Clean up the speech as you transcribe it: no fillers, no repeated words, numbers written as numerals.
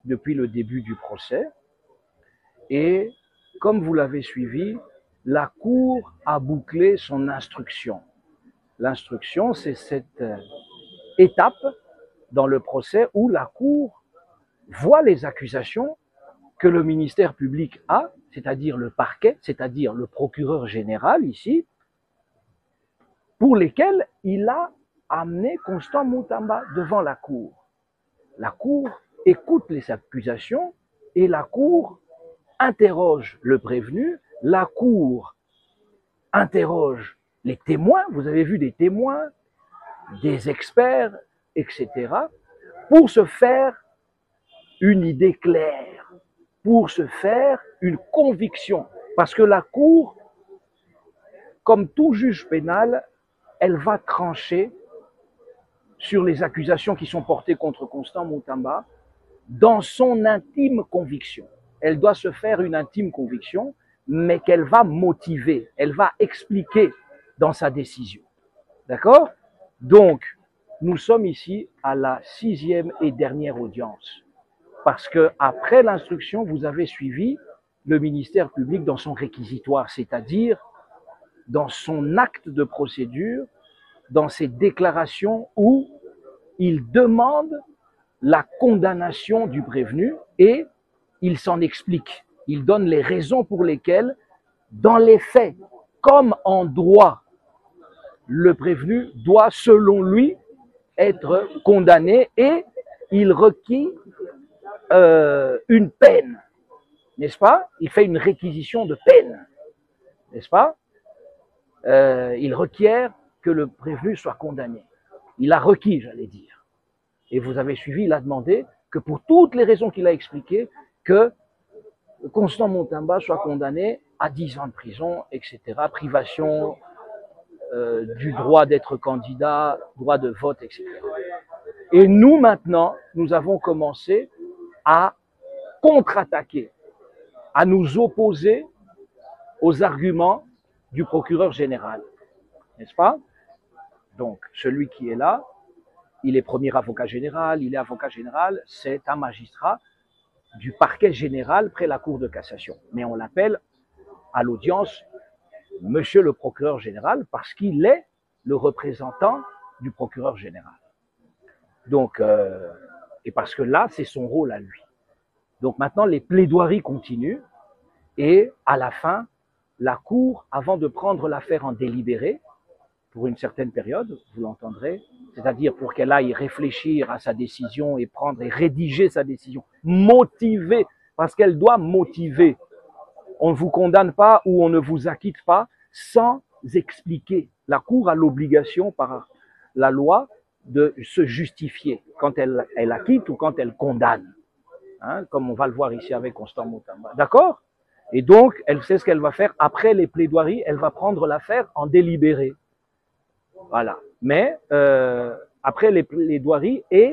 depuis le début du procès. Et comme vous l'avez suivi, la Cour a bouclé son instruction. L'instruction, c'est cette étape dans le procès où la Cour voit les accusations que le ministère public a, c'est-à-dire le parquet, c'est-à-dire le procureur général ici, pour lesquelles il a amené Constant Moutamba devant la Cour. La Cour écoute les accusations et la Cour interroge le prévenu, la Cour interroge les témoins, vous avez vu des témoins, des experts, etc., pour se faire une idée claire, pour se faire une conviction. Parce que la Cour, comme tout juge pénal, elle va trancher sur les accusations qui sont portées contre Constant Moutamba dans son intime conviction. Elle doit se faire une intime conviction, mais qu'elle va motiver, elle va expliquer dans sa décision. D'accord? Donc, nous sommes ici à la 6e et dernière audience. Parce que après l'instruction, vous avez suivi le ministère public dans son réquisitoire, c'est-à-dire dans son acte de procédure, dans ses déclarations où il demande la condamnation du prévenu et il s'en explique. Il donne les raisons pour lesquelles, dans les faits, comme en droit, le prévenu doit, selon lui, être condamné et il requiert une peine, n'est-ce pas? Il fait une réquisition de peine, n'est-ce pas? Il requiert que le prévenu soit condamné. Il a requis, j'allais dire. Et vous avez suivi, il a demandé que pour toutes les raisons qu'il a expliquées, que Constant Moutamba soit condamné à 10 ans de prison, etc., privation du droit d'être candidat, droit de vote, etc. Et nous, maintenant, nous avons commencé à contre-attaquer, à nous opposer aux arguments du procureur général, n'est-ce pas? Donc, celui qui est là, il est premier avocat général, il est avocat général, c'est un magistrat du parquet général près la Cour de cassation. Mais on l'appelle à l'audience Monsieur le procureur général parce qu'il est le représentant du procureur général. Donc, et parce que là, c'est son rôle à lui. Donc maintenant, les plaidoiries continuent et à la fin, la Cour, avant de prendre l'affaire en délibéré, pour une certaine période, vous l'entendrez, c'est-à-dire pour qu'elle aille réfléchir à sa décision et prendre et rédiger sa décision, motiver, parce qu'elle doit motiver. On ne vous condamne pas ou on ne vous acquitte pas sans expliquer. La Cour a l'obligation par la loi de se justifier quand elle acquitte ou quand elle condamne, hein, comme on va le voir ici avec Constant Moutamba. D'accord? Et donc, elle sait ce qu'elle va faire. Après les plaidoiries, elle va prendre l'affaire en délibéré. Voilà. Mais après les plaidoiries et